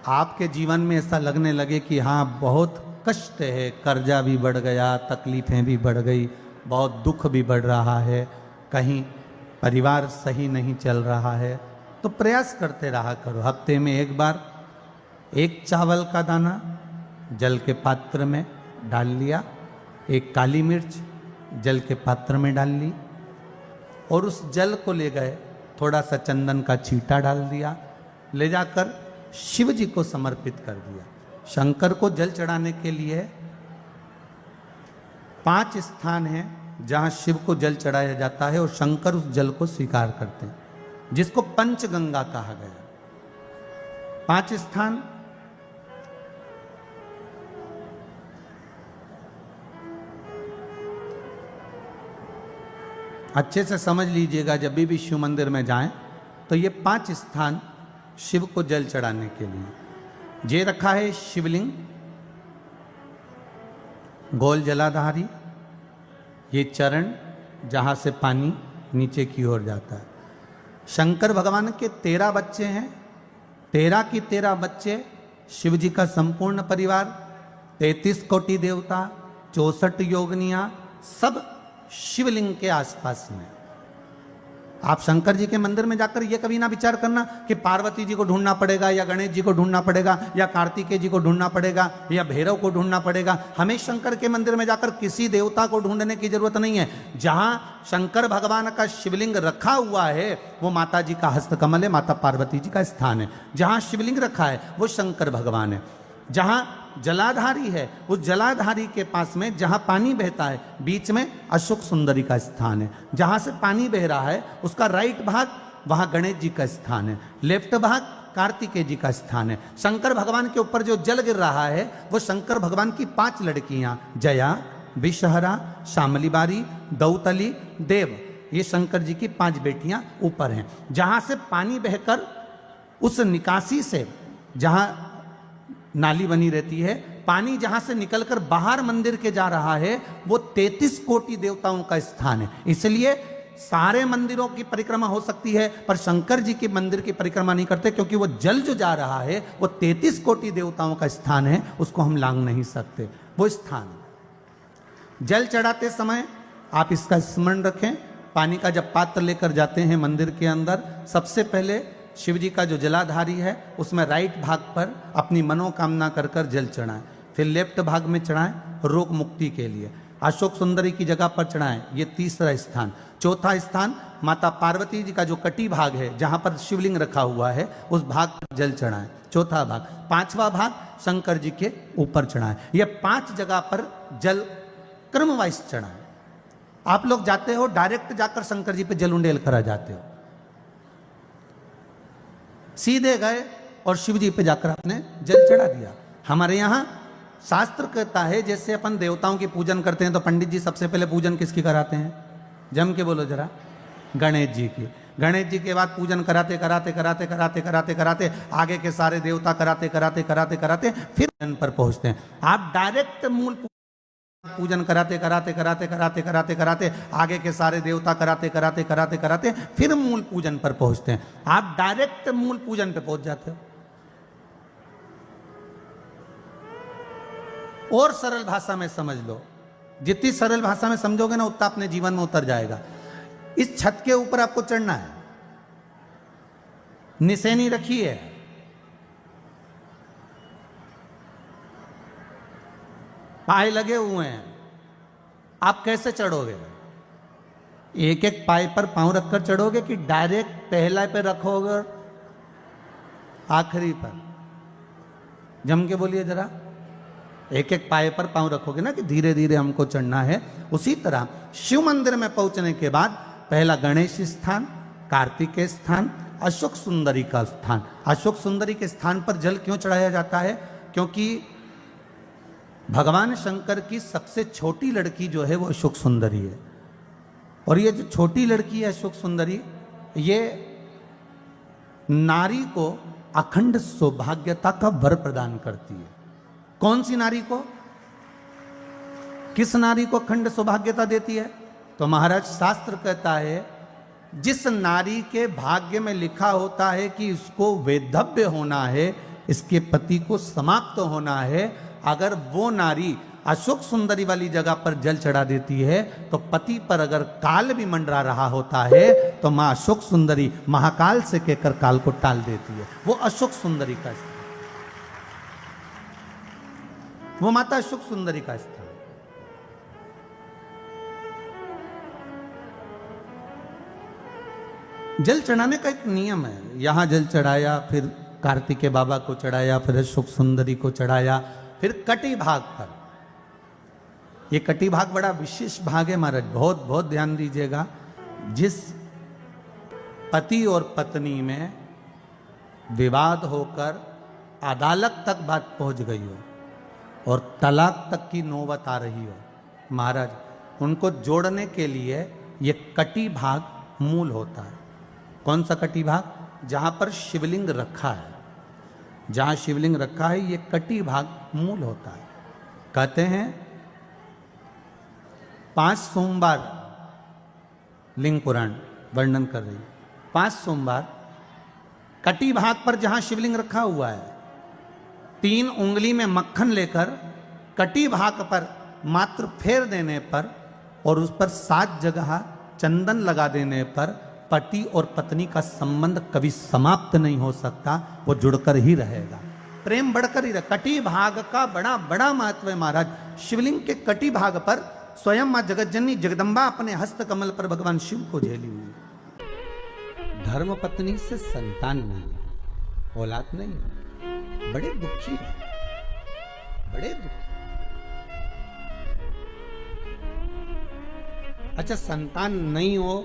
आपके जीवन में ऐसा लगने लगे कि हाँ बहुत कष्ट है, कर्जा भी बढ़ गया, तकलीफ़ें भी बढ़ गई, बहुत दुख भी बढ़ रहा है, कहीं परिवार सही नहीं चल रहा है, तो प्रयास करते रहा करो। हफ्ते में एक बार एक चावल का दाना जल के पात्र में डाल लिया, एक काली मिर्च जल के पात्र में डाल ली और उस जल को ले गए, थोड़ा सा चंदन का छींटा डाल दिया, ले जाकर शिव जी को समर्पित कर दिया। शंकर को जल चढ़ाने के लिए 5 स्थान हैं जहां शिव को जल चढ़ाया जाता है और शंकर उस जल को स्वीकार करते हैं, जिसको पंचगंगा कहा गया। 5 स्थान अच्छे से समझ लीजिएगा, जब भी शिव मंदिर में जाएं तो ये 5 स्थान शिव को जल चढ़ाने के लिए ये रखा है। शिवलिंग, गोल जलाधारी, ये चरण जहाँ से पानी नीचे की ओर जाता है। शंकर भगवान के 13 बच्चे हैं, 13 की 13 बच्चे, शिव जी का संपूर्ण परिवार, 33 कोटि देवता, 64 योगनियां, सब शिवलिंग के आसपास में। आप शंकर जी के मंदिर में जाकर ये कभी ना विचार करना कि पार्वती जी को ढूंढना पड़ेगा या गणेश जी को ढूंढना पड़ेगा या कार्तिकेय जी को ढूंढना पड़ेगा या भैरव को ढूंढना पड़ेगा। हमें शंकर के मंदिर में जाकर किसी देवता को ढूंढने की जरूरत नहीं है। जहां शंकर भगवान का शिवलिंग रखा हुआ है वो माता जी का हस्तकमल है, माता पार्वती जी का स्थान है। जहां शिवलिंग रखा है वो शंकर भगवान है। जहां जलाधारी है उस जलाधारी के पास में जहां पानी बहता है बीच में अशोक सुंदरी का स्थान है। जहां से पानी बह रहा है उसका राइट भाग वहां गणेश जी का स्थान है, लेफ्ट भाग कार्तिकेय जी का स्थान है। शंकर भगवान के ऊपर जो जल गिर रहा है वो शंकर भगवान की 5 लड़कियां, जया, विषहरा, शामली बारी, दौतली, देव, ये शंकर जी की 5 बेटियां ऊपर हैं। जहां से पानी बहकर उस निकासी से, जहां नाली बनी रहती है, पानी जहां से निकलकर बाहर मंदिर के जा रहा है वो 33 कोटि देवताओं का स्थान है। इसलिए सारे मंदिरों की परिक्रमा हो सकती है पर शंकर जी के मंदिर की परिक्रमा नहीं करते, क्योंकि वो जल जो जा रहा है वो 33 कोटि देवताओं का स्थान है, उसको हम लांघ नहीं सकते। वो स्थान जल चढ़ाते समय आप इसका स्मरण रखें। पानी का जब पात्र लेकर जाते हैं मंदिर के अंदर, सबसे पहले शिव जी का जो जलाधारी है उसमें राइट भाग पर अपनी मनोकामना कर कर जल चढ़ाएं, फिर लेफ्ट भाग में चढ़ाएं रोग मुक्ति के लिए। अशोक सुंदरी की जगह पर चढ़ाएं, ये तीसरा स्थान। चौथा स्थान माता पार्वती जी का जो कटी भाग है जहां पर शिवलिंग रखा हुआ है उस भाग पर जल चढ़ाएं, चौथा भाग। 5वां भाग शंकर जी के ऊपर चढ़ाएं। ये 5 जगह पर जल क्रम वाइज चढ़ाएं। आप लोग जाते हो डायरेक्ट जाकर शंकर जी पे जल उंडेल करा जाते हो, सीधे गए और शिव जी पे जाकर आपने जल चढ़ा दिया। हमारे यहाँ शास्त्र कहता है जैसे अपन देवताओं की पूजन करते हैं तो पंडित जी सबसे पहले पूजन किसकी कराते हैं? जम के बोलो जरा, गणेश जी की। गणेश जी के बाद पूजन कराते कराते कराते कराते कराते कराते आगे के सारे देवता कराते कराते कराते कराते फिर जन पर पहुंचते हैं। आप डायरेक्ट मूल पूजन कराते कराते कराते कराते कराते कराते आगे के सारे देवता कराते कराते कराते कराते फिर मूल पूजन पर पहुंचते हैं। आप डायरेक्ट मूल पूजन पे पहुंच जाते हो। और सरल भाषा में समझ लो, जितनी सरल भाषा में समझोगे ना उतना अपने जीवन में उतर जाएगा। इस छत के ऊपर आपको चढ़ना है, निशानी रखी है, पाए लगे हुए हैं, आप कैसे चढ़ोगे? एक एक पाए पर पांव रखकर चढ़ोगे कि डायरेक्ट पहला पे रखोगे आखिरी पर? जम के बोलिए जरा, एक एक पाए पर पांव रखोगे ना कि धीरे धीरे हमको चढ़ना है। उसी तरह शिव मंदिर में पहुंचने के बाद पहला गणेश स्थान, कार्तिकेय स्थान, अशोक सुंदरी का स्थान। अशोक सुंदरी के स्थान पर जल क्यों चढ़ाया जाता है? क्योंकि भगवान शंकर की सबसे छोटी लड़की जो है वो अशोक सुंदरी है। और ये जो छोटी लड़की है अशोक सुंदरी, ये नारी को अखंड सौभाग्यता का वर प्रदान करती है। कौन सी नारी को? किस नारी को अखंड सौभाग्यता देती है? तो महाराज शास्त्र कहता है जिस नारी के भाग्य में लिखा होता है कि इसको वैधव्य होना है, इसके पति को समाप्त होना है। अगर वो नारी अशोक सुंदरी वाली जगह पर जल चढ़ा देती है तो पति पर अगर काल भी मंडरा रहा होता है तो मां अशोक सुंदरी महाकाल से कहकर काल को टाल देती है। वो अशोक सुंदरी का स्थान, वो माता अशोक सुंदरी का स्थान। जल चढ़ाने का एक नियम है। यहां जल चढ़ाया, फिर कार्तिकेय बाबा को चढ़ाया, फिर अशोक सुंदरी को चढ़ाया, फिर कटी भाग पर। ये कटी भाग बड़ा विशेष भाग है महाराज, बहुत बहुत ध्यान दीजिएगा। जिस पति और पत्नी में विवाद होकर अदालत तक बात पहुंच गई हो और तलाक तक की नौबत आ रही हो, महाराज उनको जोड़ने के लिए ये कटी भाग मूल होता है। कौन सा कटी भाग? जहां पर शिवलिंग रखा है, जहां शिवलिंग रखा है ये कटी भाग मूल होता है। कहते हैं 5 सोमवार लिंग पुराण वर्णन कर रही है। 5 सोमवार कटी भाग पर जहां शिवलिंग रखा हुआ है, 3 उंगली में मक्खन लेकर कटी भाग पर मात्र फेर देने पर और उस पर 7 जगह चंदन लगा देने पर पति और पत्नी का संबंध कभी समाप्त नहीं हो सकता, वो जुड़कर ही रहेगा, प्रेम बढ़कर ही रहेगा। कटी भाग का बड़ा बड़ा महत्व है महाराज। शिवलिंग के कटी भाग पर स्वयं मां जगतजननी जगदम्बा अपने हस्त कमल पर भगवान शिव को झेली हुई। धर्म पत्नी से संतान नहीं, औलाद नहीं, बड़े दुखी है, बड़े दुखी। अच्छा, संतान नहीं हो,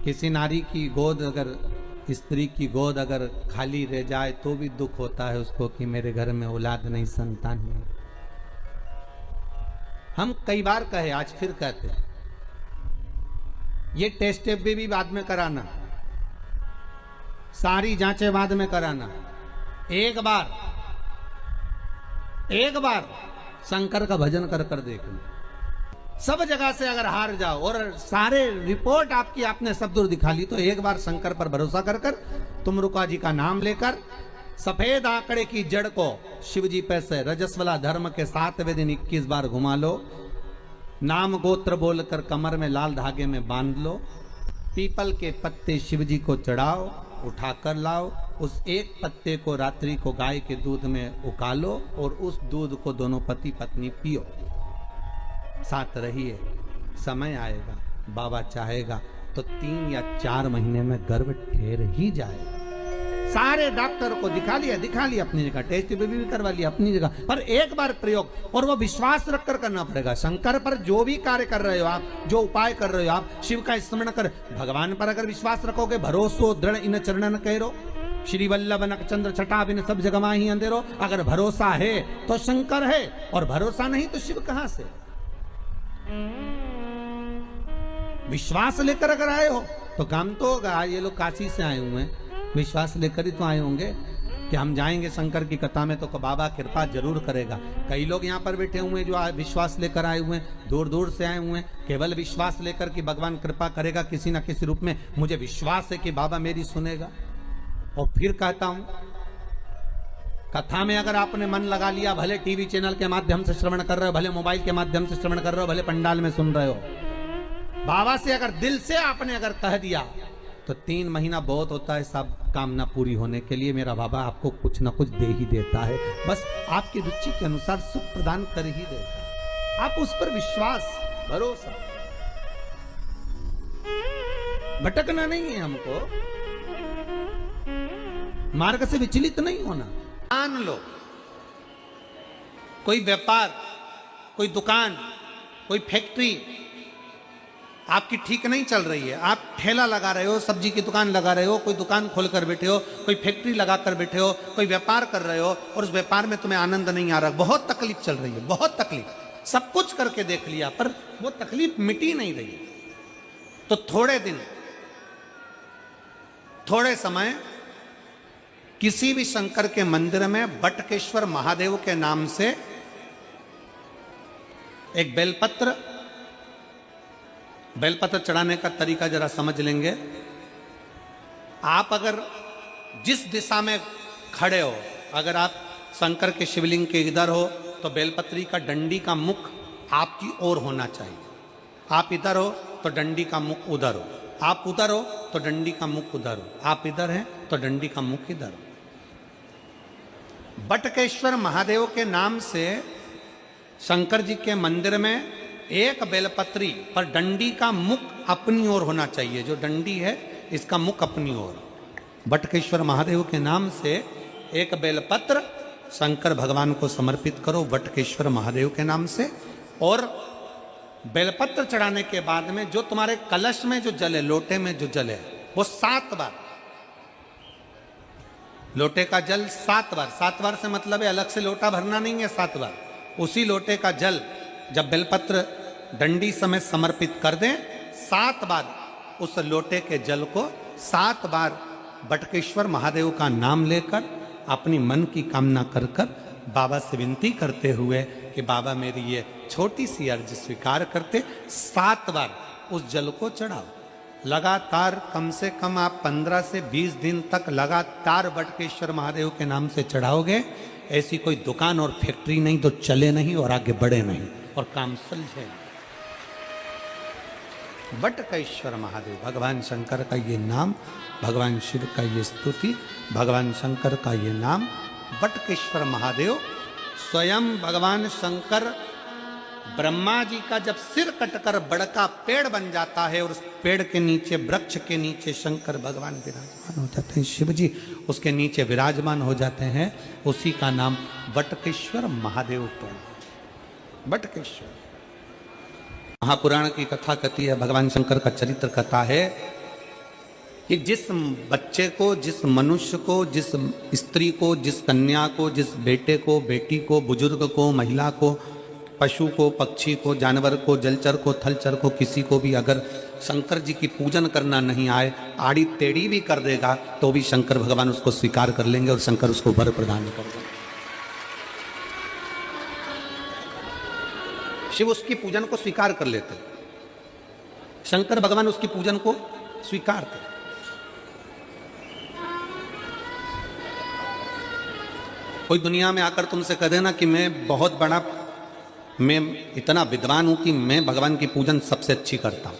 किसी नारी की गोद अगर, स्त्री की गोद अगर खाली रह जाए तो भी दुख होता है उसको कि मेरे घर में औलाद नहीं, संतान नहीं। हम कई बार कहे, आज फिर कहते हैं, ये टेस्ट भी बाद में कराना, सारी जांचें बाद में कराना। एक बार शंकर का भजन कर कर देख लो। सब जगह से अगर हार जाओ और सारे रिपोर्ट आपकी आपने सब दूर दिखा ली तो एक बार शंकर पर भरोसा कर कर तुम रुका जी का नाम लेकर सफेद आंकड़े की जड़ को शिव जी पे से रजस्वला धर्म के 7वें दिन 21 बार घुमा लो। नाम गोत्र बोलकर कमर में लाल धागे में बांध लो। पीपल के पत्ते शिव जी को चढ़ाओ, उठाकर लाओ। उस एक पत्ते को रात्रि को गाय के दूध में उकालो और उस दूध को दोनों पति पत्नी पियो। साथ रहिए, समय आएगा, बाबा चाहेगा तो 3 या 4 महीने में गर्भ ठहर ही जाएगा। सारे डॉक्टर को दिखा लिया अपनी जगह, टेस्ट भी करवा लिया अपनी जगह, पर एक बार प्रयोग, और वो विश्वास रखकर करना पड़ेगा। शंकर पर जो भी कार्य कर रहे हो आप, जो उपाय कर रहे हो आप, शिव का स्मरण कर, भगवान पर अगर विश्वास रखोगे, भरोसो दृढ़ इन चरणन कहो, श्री वल्लभ नक चंद्र छटा बिन सब जगह माही अंधेरो। अगर भरोसा है तो शंकर है, और भरोसा नहीं तो शिव कहां से। विश्वास लेकर अगर आए हो तो काम तो होगा। ये लोग काशी से आए हुए हैं, विश्वास लेकर ही तो आए होंगे कि हम जाएंगे शंकर की कथा में तो बाबा कृपा जरूर करेगा। कई लोग यहाँ पर बैठे हुए हैं जो विश्वास लेकर आए हुए हैं, दूर दूर से आए हुए हैं, केवल विश्वास लेकर कि भगवान कृपा करेगा किसी ना किसी रूप में, मुझे विश्वास है कि बाबा मेरी सुनेगा। और फिर कहता हूं, कथा में अगर आपने मन लगा लिया, भले टीवी चैनल के माध्यम से श्रवण कर रहे हो, भले मोबाइल के माध्यम से श्रवण कर रहे हो, भले पंडाल में सुन रहे हो, बाबा से अगर दिल से आपने अगर कह दिया तो 3 महीना बहुत होता है सब कामना पूरी होने के लिए। मेरा बाबा आपको कुछ ना कुछ दे ही देता है, बस आपकी रुचि के अनुसार सुख प्रदान कर ही देता है। आप उस पर विश्वास, भरोसा, भटकना नहीं है हमको, मार्ग से विचलित नहीं होना। मान लो कोई व्यापार, कोई दुकान, कोई फैक्ट्री आपकी ठीक नहीं चल रही है, आप ठेला लगा रहे हो, सब्जी की दुकान लगा रहे हो, कोई दुकान खोल कर बैठे हो, कोई फैक्ट्री लगा कर बैठे हो, कोई व्यापार कर रहे हो और उस व्यापार में तुम्हें आनंद नहीं आ रहा, बहुत तकलीफ चल रही है, बहुत तकलीफ, सब कुछ करके देख लिया पर वो तकलीफ मिटी नहीं रही, तो थोड़े दिन, थोड़े समय किसी भी शंकर के मंदिर में बटकेश्वर महादेव के नाम से एक बेलपत्र चढ़ाने का तरीका जरा समझ लेंगे। आप अगर जिस दिशा में खड़े हो। अगर आप शंकर के शिवलिंग के इधर हो तो बेलपत्री का डंडी का मुख आपकी ओर होना चाहिए। आप इधर हो तो डंडी का मुख उधर हो, आप उधर हो तो डंडी का मुख उधर हो, आप इधर हैं तो डंडी का मुख इधर हो। बटकेश्वर महादेव के नाम से शंकर जी के मंदिर में एक बेलपत्री पर डंडी का मुख अपनी ओर होना चाहिए। जो डंडी है इसका मुख अपनी ओर। बटकेश्वर महादेव के नाम से एक बेलपत्र शंकर भगवान को समर्पित करो बटकेश्वर महादेव के नाम से। और बेलपत्र चढ़ाने के बाद में जो तुम्हारे कलश में जो जल है, लोटे में जो जल है, वो 7 बार, लोटे का जल 7 बार, 7 बार से मतलब है अलग से लोटा भरना नहीं है, 7 बार उसी लोटे का जल जब बेलपत्र डंडी समेत समर्पित कर दें, 7 बार उस लोटे के जल को 7 बार बटकेश्वर महादेव का नाम लेकर अपनी मन की कामना कर कर बाबा से विनती करते हुए कि बाबा मेरी ये छोटी सी अर्ज स्वीकार करते, 7 बार उस जल को चढ़ाओ। लगातार कम से कम आप 15 से 20 दिन तक लगातार बटकेश्वर महादेव के नाम से चढ़ाओगे। ऐसी कोई दुकान और फैक्ट्री नहीं तो चले नहीं और आगे बढ़े नहीं और काम सुलझे। बटकेश्वर महादेव, भगवान शंकर का ये नाम, भगवान शिव का ये स्तुति, भगवान शंकर का ये नाम बटकेश्वर महादेव। स्वयं भगवान शंकर ब्रह्मा जी का जब सिर कटकर बड़का पेड़ बन जाता है और उस पेड़ के नीचे, वृक्ष के नीचे शंकर भगवान विराजमान हो जाते हैं, शिव जी उसके नीचे विराजमान हो जाते हैं, उसी का नाम बटकेश्वर महादेव पर। बटकेश्वर महापुराण की कथा कहती है, भगवान शंकर का चरित्र कथा है कि जिस बच्चे को, जिस मनुष्य को, जिस स्त्री को, जिस कन्या को, जिस बेटे को, बेटी को, बुजुर्ग को, महिला को, पशु को, पक्षी को, जानवर को, जलचर को, थलचर को, किसी को भी अगर शंकर जी की पूजन करना नहीं आए, आड़ी टेढ़ी भी कर देगा तो भी शंकर भगवान उसको स्वीकार कर लेंगे और शंकर उसको वर प्रदान कर देंगे। शिव उसकी पूजन को स्वीकार कर लेते, शंकर भगवान उसकी पूजन को स्वीकार करते। कोई दुनिया में आकर तुमसे कह देना कि मैं इतना विद्वान हूं कि मैं भगवान की पूजन सबसे अच्छी करता हूं।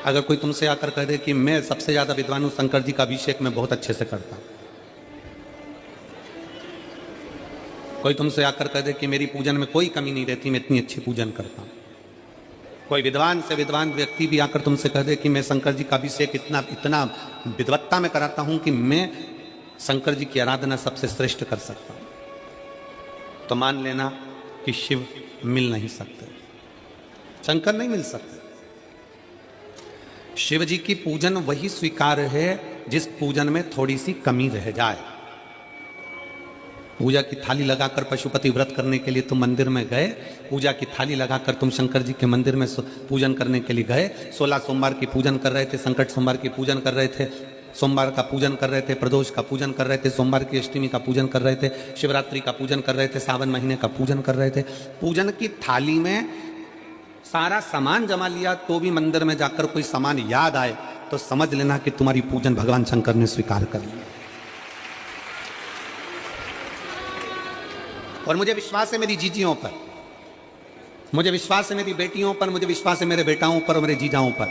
अगर कोई तुमसे आकर कह दे कि मैं सबसे ज्यादा विद्वान हूं, शंकर जी का अभिषेक मैं बहुत अच्छे से करता हूं। कोई तुमसे आकर कह दे कि मेरी पूजन में कोई कमी नहीं रहती, मैं इतनी अच्छी पूजन करता हूं। कोई विद्वान से विद्वान व्यक्ति भी आकर तुमसे कह दे कि मैं शंकर जी का अभिषेक इतना विद्वत्ता में कराता हूं कि मैं शंकर जी की आराधना सबसे श्रेष्ठ कर सकता हूं, तो मान लेना कि शिव मिल नहीं सकते, शंकर नहीं मिल सकते। शिव जी की पूजन वही स्वीकार है जिस पूजन में थोड़ी सी कमी रह जाए। पूजा की थाली लगाकर पशुपति व्रत करने के लिए तुम मंदिर में गए, पूजा की थाली लगाकर तुम शंकर जी के मंदिर में पूजन करने के लिए गए, 16 सोमवार की पूजन कर रहे थे, संकट सोमवार की पूजन कर रहे थे, सोमवार का पूजन कर रहे थे, प्रदोष का पूजन कर रहे थे, सोमवार की अष्टमी का पूजन कर रहे थे, शिवरात्रि का पूजन कर रहे थे, सावन महीने का पूजन कर रहे थे। पूजन की थाली में सारा सामान जमा लिया तो भी मंदिर में जाकर कोई सामान याद आए तो समझ लेना कि तुम्हारी पूजन भगवान शंकर ने स्वीकार कर लिया। और मुझे विश्वास है मेरी जीजियों पर, मुझे विश्वास है मेरी बेटियों पर, मुझे विश्वास है मेरे बेटाओं पर और मेरे जीजाओं पर।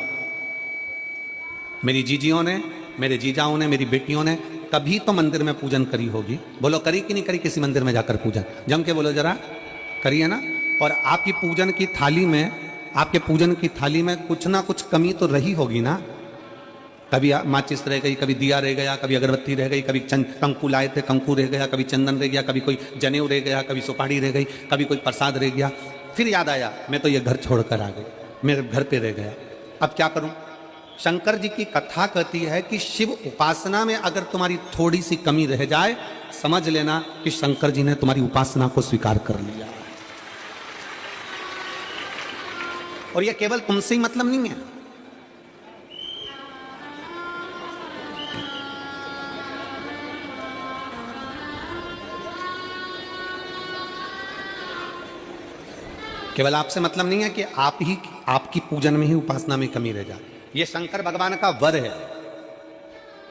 मेरी जीजियों ने, मेरे जीजाओं ने, मेरी बेटियों ने कभी तो मंदिर में पूजन करी होगी। बोलो करी कि नहीं करी किसी मंदिर में जाकर पूजन? जम के बोलो जरा, करी है ना? और आपकी पूजन की थाली में, आपके पूजन की थाली में कुछ ना कुछ कमी तो रही होगी ना। कभी माचिस रह गई, कभी दिया रह गया, कभी अगरबत्ती रह गई, कभी कंकु लाए थे कंकु रह गया, कभी चंदन रह गया, कभी कोई जनेऊ रह गया, कभी सुपाड़ी रह गई, कभी कोई प्रसाद रह गया। फिर याद आया मैं तो ये घर छोड़कर आ गई, मेरे घर पे रह गया, अब क्या करूं? शंकर जी की कथा कहती है कि शिव उपासना में अगर तुम्हारी थोड़ी सी कमी रह जाए, समझ लेना कि शंकर जी ने तुम्हारी उपासना को स्वीकार कर लिया। और यह केवल तुमसे ही मतलब नहीं है, केवल आपसे मतलब नहीं है कि आपकी पूजन में ही, उपासना में कमी रह जाए। ये शंकर भगवान का वर है,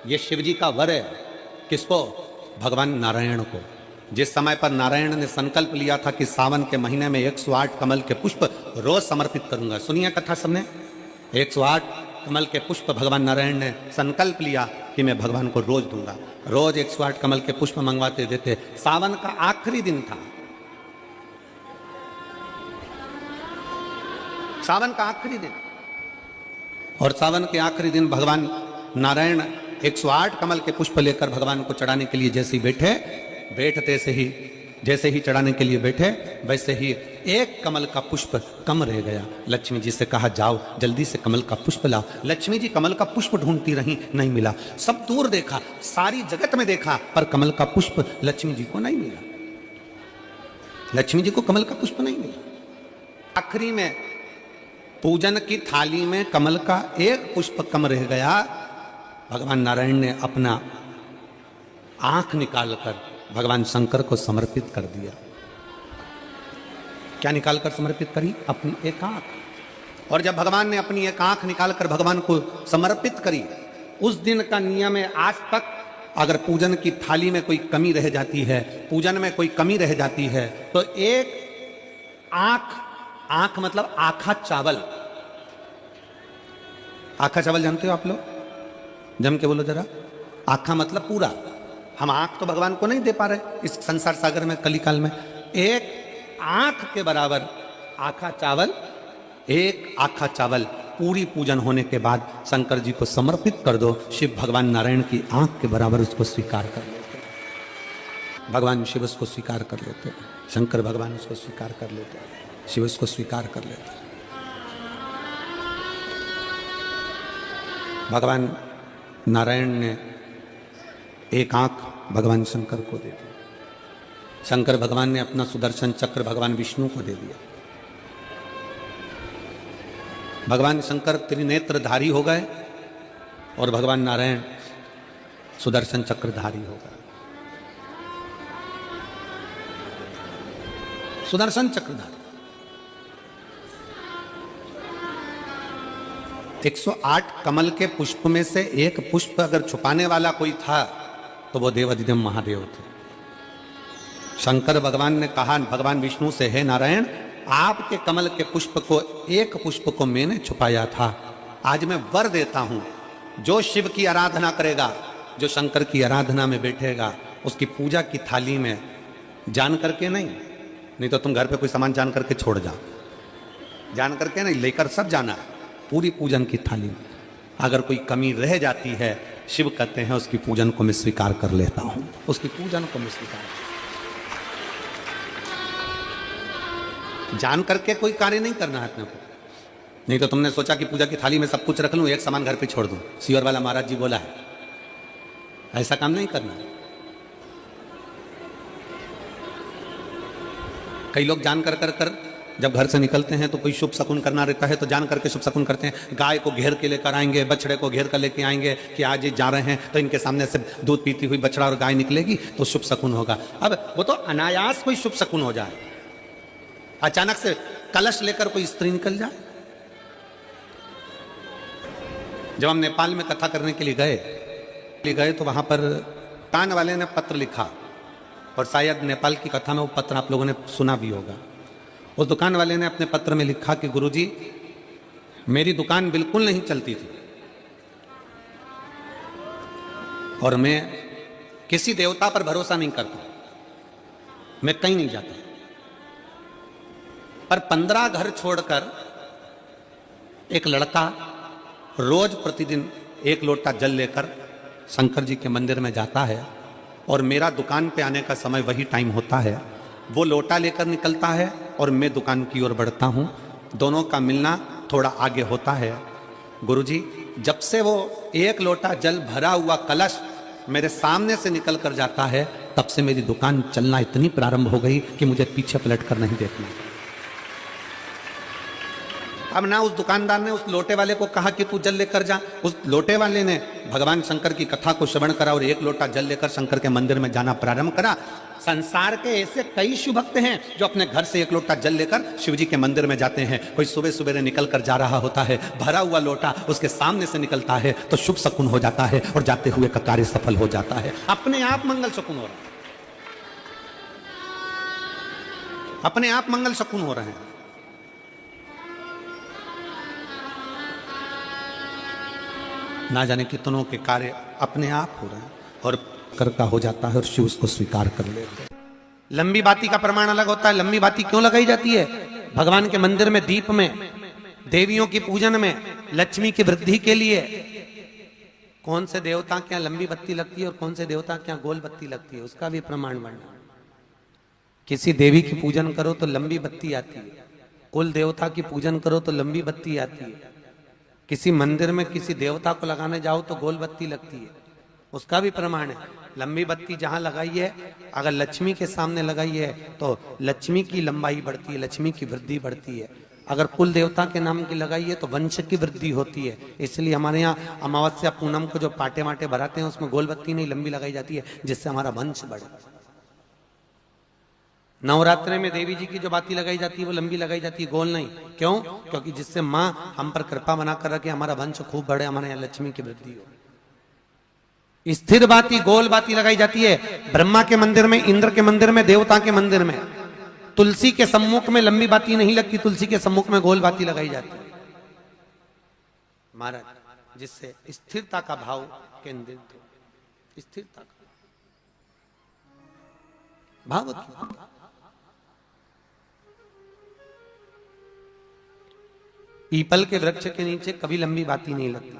ये शिव जी का वर है किसको? भगवान नारायण को। जिस समय पर नारायण ने संकल्प लिया था कि सावन के महीने में 108 कमल के पुष्प रोज समर्पित करूंगा। सुनिए कथा सबने, 108 कमल के पुष्प भगवान नारायण ने संकल्प लिया कि मैं भगवान को रोज दूंगा। रोज 108 कमल के पुष्प मंगवाते देते। सावन का आखिरी दिन था, सावन का आखिरी दिन, और सावन के आखिरी दिन भगवान नारायण 108 कमल के पुष्प लेकर भगवान को चढ़ाने के लिए जैसे ही बैठते से ही जैसे ही चढ़ाने के लिए बैठे, वैसे ही एक कमल का पुष्प कम रह गया। लक्ष्मी जी से कहा जाओ जल्दी से कमल का पुष्प लाओ। लक्ष्मी जी कमल का पुष्प ढूंढती रही, नहीं मिला। सब दूर देखा, सारी जगत में देखा, पर कमल का पुष्प लक्ष्मी जी को नहीं मिला। लक्ष्मी जी को कमल का पुष्प नहीं मिला। आखिरी में पूजन की थाली में कमल का एक पुष्प कम रह गया। भगवान नारायण ने अपना आंख निकालकर भगवान शंकर को समर्पित कर दिया। क्या निकालकर समर्पित करी? अपनी एक आंख। और जब भगवान ने अपनी एक आंख निकालकर भगवान को समर्पित करी, उस दिन का नियम है आज तक, अगर पूजन की थाली में कोई कमी रह जाती है, पूजन में कोई कमी रह जाती है, तो एक आंख मतलब आखा चावल। आखा चावल जानते हो आप लोग? जम के बोलो जरा। आखा मतलब पूरा। हम आंख तो भगवान को नहीं दे पा रहे इस संसार सागर में, कलिकाल में। एक आंख के बराबर आखा चावल, एक आखा चावल पूरी पूजन होने के बाद शंकर जी को समर्पित कर दो। शिव भगवान नारायण की आंख के बराबर उसको स्वीकार कर लेते। भगवान शिव उसको स्वीकार कर लेते, शंकर भगवान उसको स्वीकार कर लेते, शिव उसको स्वीकार कर लेते। भगवान नारायण ने एक आंख भगवान शंकर को दे दी। शंकर भगवान ने अपना सुदर्शन चक्र भगवान विष्णु को दे दिया। भगवान शंकर त्रिनेत्रधारी हो गए और भगवान नारायण सुदर्शन चक्रधारी हो गए। सुदर्शन चक्रधारी 108 कमल के पुष्प में से एक पुष्प अगर छुपाने वाला कोई था तो वो देवाधिदेव महादेव थे। शंकर भगवान ने कहा भगवान विष्णु से, हे नारायण, आपके कमल के पुष्प को, एक पुष्प को मैंने छुपाया था। आज मैं वर देता हूं, जो शिव की आराधना करेगा, जो शंकर की आराधना में बैठेगा, उसकी पूजा की थाली में जान करके नहीं तो तुम घर पे कोई सामान जान करके छोड़ जाओ, जान करके नहीं, लेकर सब जाना है। पूरी पूजन की थाली में अगर कोई कमी रह जाती है, शिव कहते हैं उसकी पूजन को मैं स्वीकार कर लेता हूं, उसकी पूजन को मैं स्वीकार। जान करके कोई कार्य नहीं करना है अपने को। नहीं तो तुमने सोचा कि पूजा की थाली में सब कुछ रख लूं, एक सामान घर पे छोड़ दूं। सीवर वाला महाराज जी बोला है, ऐसा काम नहीं करना। कई लोग जान कर जब घर से निकलते हैं तो कोई शुभ शकुन करना रहता है तो जान करके शुभ शकुन करते हैं। गाय को घेर के लेकर आएंगे, बछड़े को घेर कर लेके आएंगे कि आज ये जा रहे हैं तो इनके सामने से दूध पीती हुई बछड़ा और गाय निकलेगी तो शुभ शकुन होगा। अब वो तो अनायास कोई शुभ शकुन हो जाए, अचानक से कलश लेकर कोई स्त्री निकल जाए। जब हम नेपाल में कथा करने के लिए गए तो वहां पर कान वाले ने पत्र लिखा, और शायद नेपाल की कथा में वो पत्र आप लोगों ने सुना भी होगा। उस दुकान वाले ने अपने पत्र में लिखा कि गुरुजी, मेरी दुकान बिल्कुल नहीं चलती थी और मैं किसी देवता पर भरोसा नहीं करता, मैं कहीं नहीं जाता, पर 15 घर छोड़कर एक लड़का रोज प्रतिदिन 1 लोटा जल लेकर शंकर जी के मंदिर में जाता है और मेरा दुकान पे आने का समय वही टाइम होता है। वो लोटा लेकर निकलता है और मैं दुकान की ओर बढ़ता हूँ, दोनों का मिलना थोड़ा आगे होता है। गुरुजी, जब से वो 1 लोटा जल भरा हुआ कलश मेरे सामने से निकल कर जाता है, तब से मेरी दुकान चलना इतनी प्रारंभ हो गई कि मुझे पीछे पलट कर नहीं देखना। अब ना उस दुकानदार ने उस लोटे वाले को कहा कि तू जल लेकर जा, उस लोटे वाले ने भगवान शंकर की कथा को श्रवण करा और एक लोटा जल लेकर शंकर के मंदिर में जाना प्रारंभ करा। संसार के ऐसे कई शिव भक्त हैं जो अपने घर से एक लोटा जल लेकर शिव जी के मंदिर में जाते हैं। कोई सुबह सुबह निकल कर जा रहा होता है, भरा हुआ लोटा उसके सामने से निकलता है तो शुभ शकुन हो जाता है और जाते हुए का कार्य सफल हो जाता है। अपने आप मंगल शकुन हो रहा है, अपने आप मंगल शकुन हो रहे हैं। ना जाने कितनों के कार्य अपने आप हो रहे हैं और कर का हो जाता है और शिव उसको स्वीकार कर लेते हैं। लंबी बाती का प्रमाण अलग होता है। लंबी बाती क्यों लगाई जाती है? भगवान के मंदिर में दीप में, देवियों की पूजन में, लक्ष्मी की वृद्धि के लिए। कौन से देवता के यहाँ लंबी बत्ती लगती है और कौन से देवता के यहाँ गोल बत्ती लगती है, उसका भी प्रमाण वर्णन। किसी देवी की पूजन करो तो लंबी बत्ती आती है, कुल देवता की पूजन करो तो लंबी बत्ती आती है। किसी मंदिर में किसी देवता को लगाने जाओ तो गोल बत्ती लगती है, उसका भी प्रमाण है। लंबी बत्ती जहां लगाई है, अगर लक्ष्मी के सामने लगाई है तो लक्ष्मी की लंबाई बढ़ती है, लक्ष्मी की वृद्धि बढ़ती है। अगर कुल देवता के नाम की लगाई है तो वंश की वृद्धि होती है। इसलिए हमारे यहाँ अमावस्या पूनम को जो पाटे वाटे भराते हैं उसमें गोल बत्ती नहीं लंबी लगाई जाती है, जिससे हमारा वंश बढ़े। नवरात्रि में देवी जी की जो बाती लगाई जाती है वो लंबी लगाई जाती है, गोल नहीं। क्यों? क्योंकि जिससे माँ हम पर कृपा बना कर रखे, हमारा वंश खूब बढ़े, हमारे यहाँ लक्ष्मी की वृद्धि हो। स्थिर बाती, गोल बाती लगाई जाती है ब्रह्मा के मंदिर में, इंद्र के मंदिर में, देवता के मंदिर में। तुलसी के सम्मुख में लंबी बाती नहीं लगती, तुलसी के सम्मुख में गोल बाती लगाई जाती है महाराज, जिससे स्थिरता का भाव केंद्रित हो। स्थिरता का भाव। पीपल के वृक्ष के नीचे कभी लंबी बाती नहीं लगती,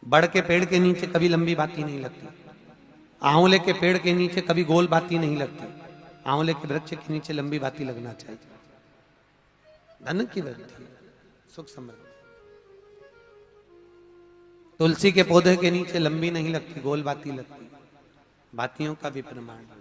बड़ के पेड़ के नीचे कभी लंबी बाती नहीं लगती, आंवले के पेड़ के नीचे कभी गोल बाती नहीं लगती। आंवले के वृक्ष के नीचे लंबी बाती लगना चाहिए। धन की वृद्धि, सुख समृद्धि। तुलसी के पौधे के नीचे लंबी नहीं लगती, गोल बाती लगती। बातियों का भी प्रमाण है।